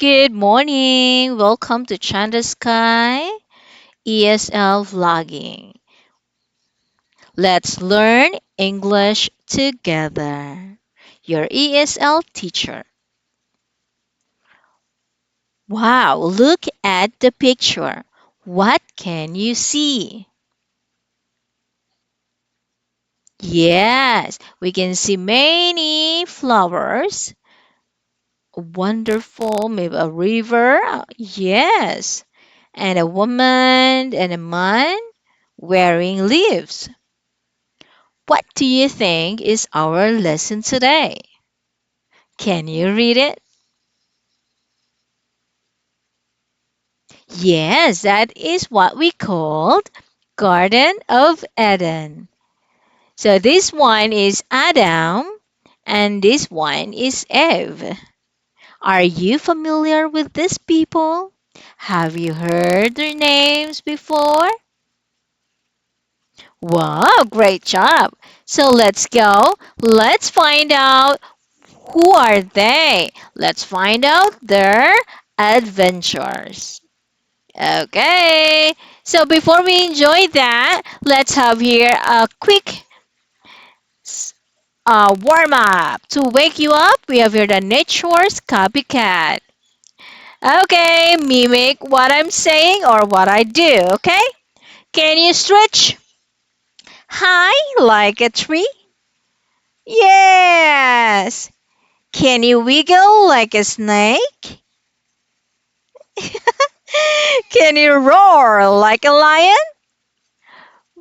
Good morning. Welcome to Chandra Sky ESL Vlogging. Let's learn English together. Your ESL teacher. Wow, look at the picture. What can you see? Yes, we can see many flowers. Wonderful, maybe a river. Yes, and a woman and a man wearing leaves. What do you think is our lesson today? Can you read it? Yes, that is what we called Garden of Eden. So this one is Adam and this one is Eve. Are you familiar with these people? Have you heard their names before? Wow, great job. So let's go. Let's find out who are they? Let's find out their adventures. Okay, so before we enjoy that, let's have here a quick warm up. To wake you up, we have here the nature's copycat. Okay, mimic what I'm saying or what I do, okay? Can you stretch high like a tree? Yes. Can you wiggle like a snake? Can you roar like a lion?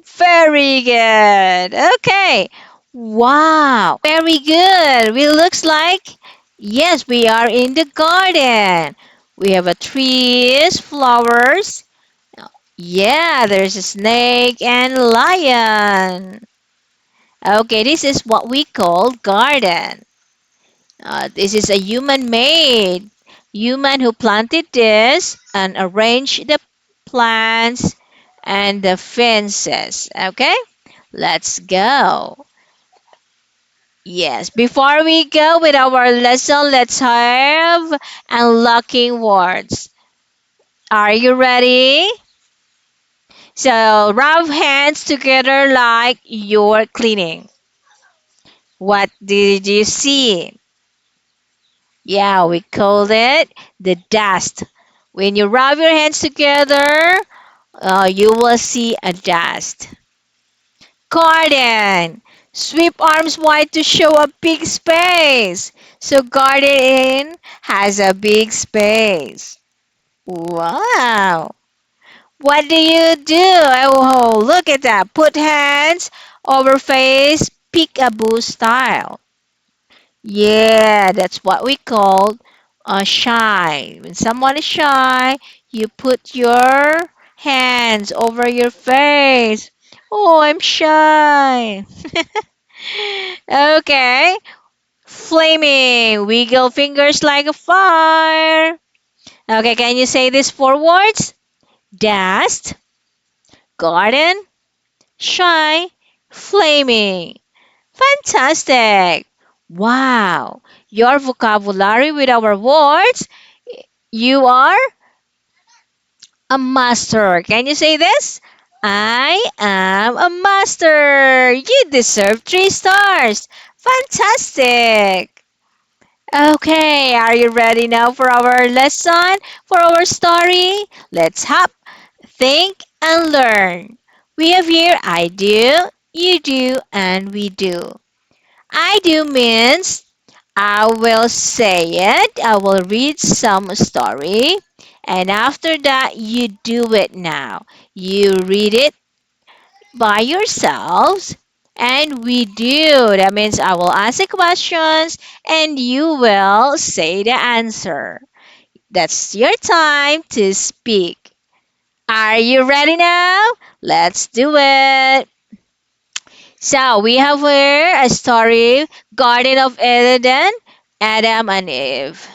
Very good. Okay. Wow. Very good. We looks like yes, we are in the garden. We have a trees, flowers. Yeah, there's a snake and lion. Okay, this is what we call garden. This is a human made. Human who planted this and arranged the plants and the fences. Okay, let's go. Yes, before we go with our lesson, let's have unlocking words. Are you ready? So, rub hands together like you're cleaning. What did you see? Yeah, we called it the dust. When you rub your hands together, you will see a dust. Garden. Sweep arms wide to show a big space. So garden has a big space. Wow. What do you do? Oh, look at that. Put hands over face, peekaboo style. Yeah, that's what we call shy. When someone is shy, you put your hands over your face. Oh, I'm shy. Okay. Flaming. Wiggle fingers like a fire. Okay, can you say these four words? Dust, garden, shy, flaming. Fantastic. Wow. Your vocabulary with our words. You are a master. Can you say this? I am a master. You deserve 3 stars. Fantastic. Okay, are you ready now for our lesson, for our story? Let's hop, think, and learn. We have here I do, you do, and we do. I do means I will say it, I will read some story, and after that, you do it now. You read it by yourselves, and we do. That means I will ask the questions, and you will say the answer. That's your time to speak. Are you ready now? Let's do it. So we have here a story, Garden of Eden, Adam and Eve.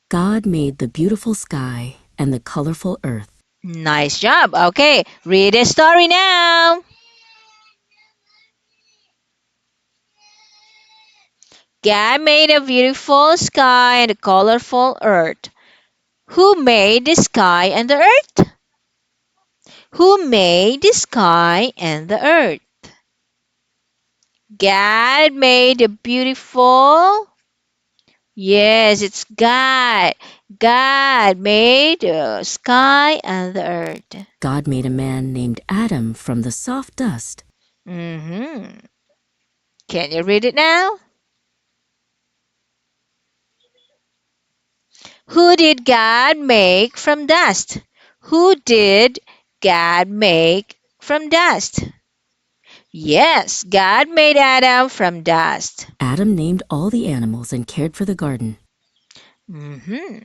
God made the beautiful sky and the colorful earth. Nice job. Okay, read the story now. God made a beautiful sky and a colorful earth. Who made the sky and the earth? Who made the sky and the earth? God made the beautiful. Yes, it's God. God made the sky and the earth. God made a man named Adam from the soft dust. Hmm. Can you read it now? Who did God make from dust? Who did God make from dust? Yes, God made Adam from dust. Adam named all the animals and cared for the garden. Hmm.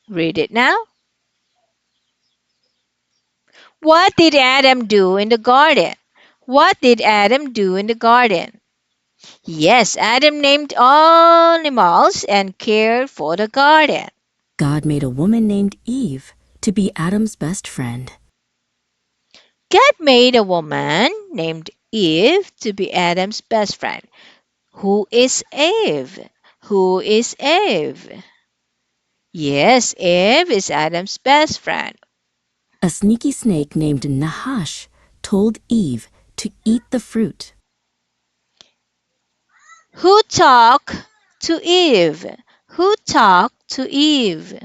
Read it now. What did Adam do in the garden? What did Adam do in the garden? Yes, Adam named all animals and cared for the garden. God made a woman named Eve to be Adam's best friend. God made a woman named Eve to be Adam's best friend. Who is Eve? Who is Eve? Yes, Eve is Adam's best friend. A sneaky snake named Nahash told Eve to eat the fruit. Who talked to Eve? Who talked to Eve?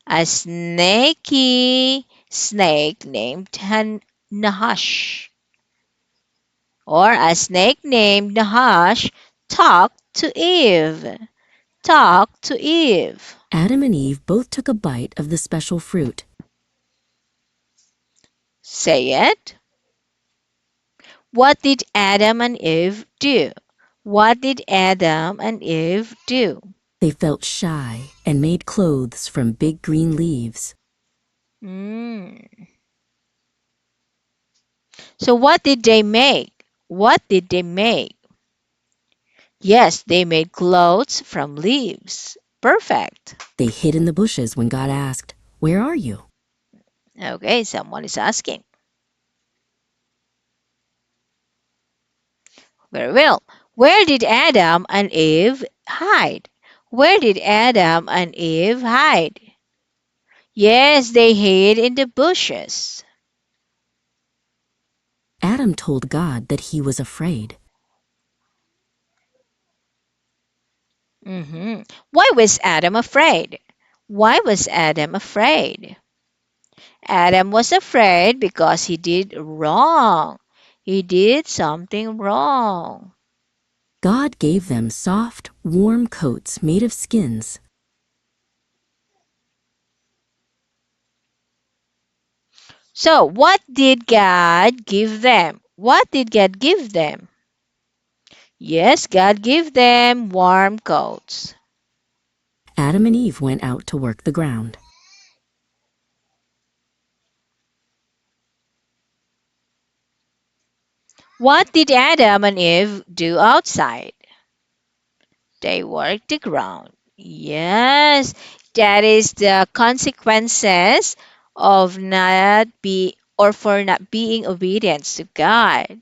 A snaky snake named Nahash. Or a snake named Nahash talked to Eve. Talked to Eve. Adam and Eve both took a bite of the special fruit. Say it. What did Adam and Eve do? What did Adam and Eve do? They felt shy and made clothes from big green leaves. Mm. So what did they make? What did they make? Yes, they made clothes from leaves. Perfect. They hid in the bushes when God asked, "Where are you?" Okay, someone is asking. Very well. Where did Adam and Eve hide? Where did Adam and Eve hide? Yes, they hid in the bushes. Adam told God that he was afraid. Why was Adam afraid? Why was Adam afraid? Adam was afraid because he did wrong. He did something wrong. God gave them soft, warm coats made of skins. So, what did God give them? What did God give them? Yes, God gave them warm coats. Adam and Eve went out to work the ground. What did Adam and Eve do outside? They worked the ground. Yes, that is the consequences of not be or for not being obedient to God.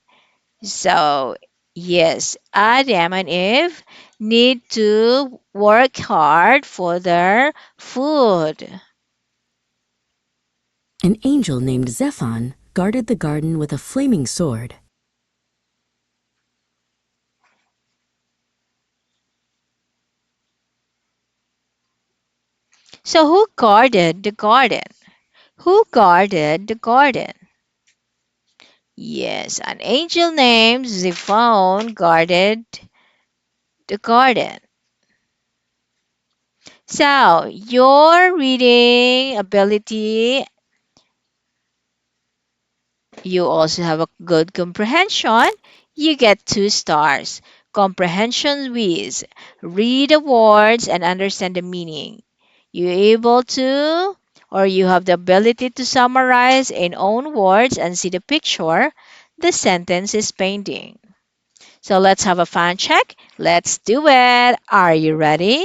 So, yes, Adam and Eve need to work hard for their food. An angel named Zephon guarded the garden with a flaming sword. So, who guarded the garden? Who guarded the garden? Yes, an angel named Zephon guarded the garden. So, your reading ability, you also have a good comprehension. You get 2 stars. Comprehension whiz. Read the words and understand the meaning. You able to or you have the ability to summarize in own words and see the picture the sentence is painting. So let's have a fun check. Let's do it. Are you ready?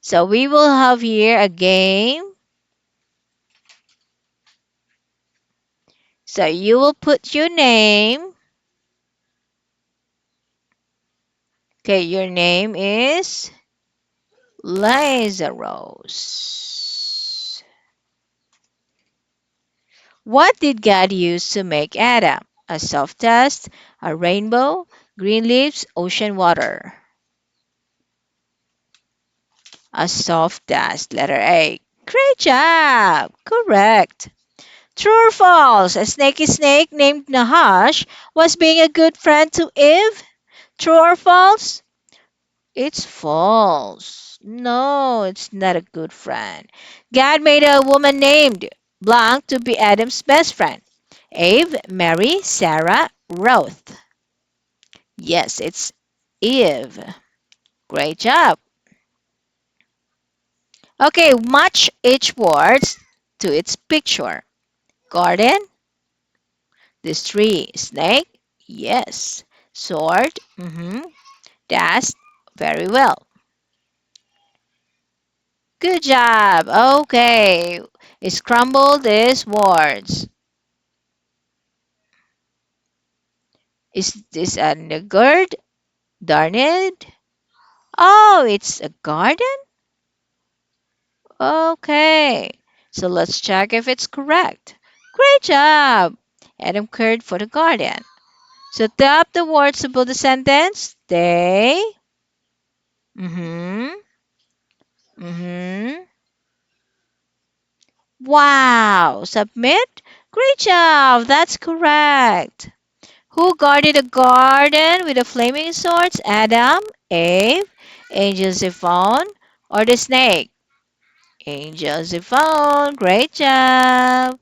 So we will have here a game. So you will put your name Okay, your name is Lazarus. What did God use to make Adam? A soft dust, a rainbow, green leaves, ocean water. A soft dust, letter A. Great job! Correct. True or false? A snaky snake named Nahash was being a good friend to Eve? True or false? It's false. No, it's not a good friend. God made a woman named Blanc to be Adam's best friend. Eve, Mary, Sarah, Ruth. Yes, it's Eve. Great job. Okay, match each word to its picture. Garden, this tree. Snake, yes. Sword, that's very well. Good job. Okay. Scramble these words. Is this a gourd? Darn it. Oh, it's a garden? Okay. So let's check if it's correct. Great job. Adam cared for the garden. So tap the words above the sentence. They. Mm-hmm. Mm-hmm. Wow. Submit. Great job. That's correct. Who guarded a garden with the flaming swords? Adam, Eve, Angel Zephon, or the snake? Angel Zephon. Great job.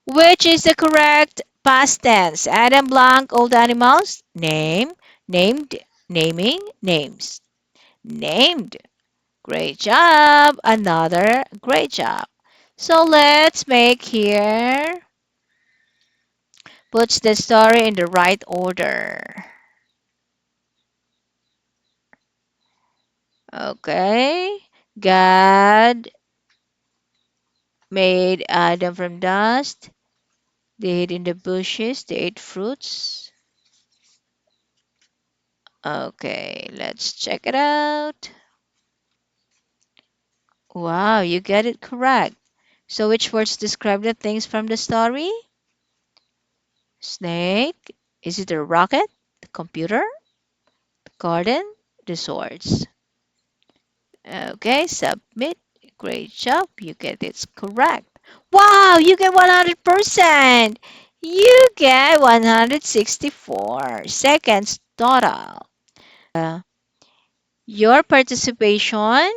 Which is the correct past tense? Adam Blanc, old animals. Name, named, naming, names. Named. Great job. Another great job. So let's make here, puts the story in the right order. Okay. God made Adam from dust. They hid in the bushes. They ate fruits. Okay, let's check it out. Wow, you get it correct. So, which words describe the things from the story? Snake. Is it a rocket? The computer? The garden? The swords? Okay, submit. Great job. You get it correct. Wow, you get 100%. You get 164 seconds total. Your participation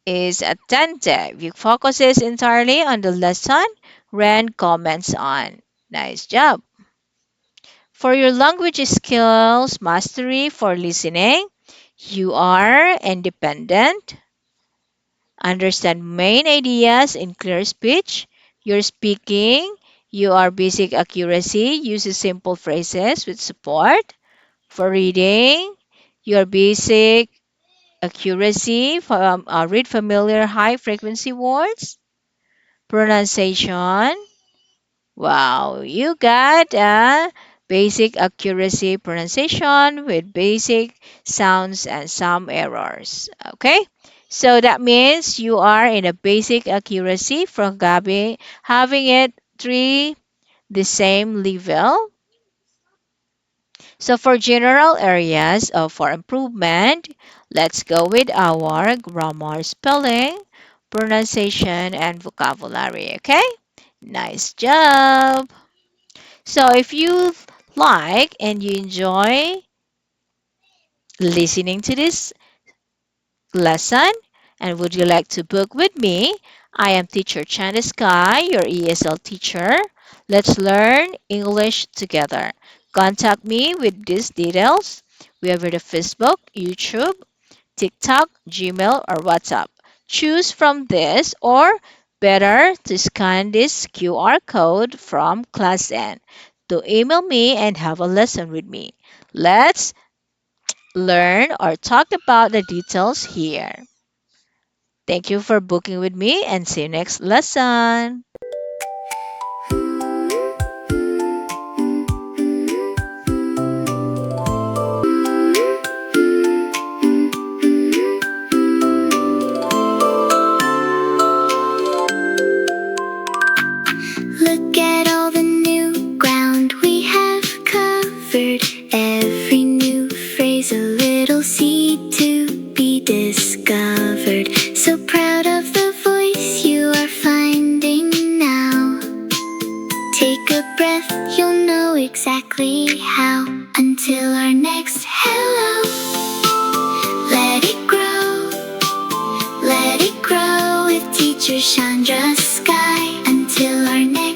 is attentive. You focuses entirely on the lesson, Ren comments on. Nice job. For your language skills mastery for listening, you are independent. Understand main ideas in clear speech. You're speaking. You are basic accuracy. Uses simple phrases with support. For reading, your basic accuracy. Read familiar high frequency words. Pronunciation. Wow, you got a basic accuracy pronunciation with basic sounds and some errors. Okay, so that means you are in a basic accuracy from having it three the same level. So for general areas for improvement, let's go with our grammar, spelling, pronunciation, and vocabulary. Okay, nice job. So if you like and you enjoy listening to this lesson and would you like to book with me, I am teacher Chandra Sky, your ESL teacher. Let's learn English together. Contact me with these details. We have the Facebook, YouTube, TikTok, Gmail, or WhatsApp. Choose from this or better to scan this QR code from Class N to email me and have a lesson with me. Let's learn or talk about the details here. Thank you for booking with me and see you next lesson. are finding now. Take a breath, you'll know exactly how. Until our next hello, let it grow with teacher Chandra's sky. Until our next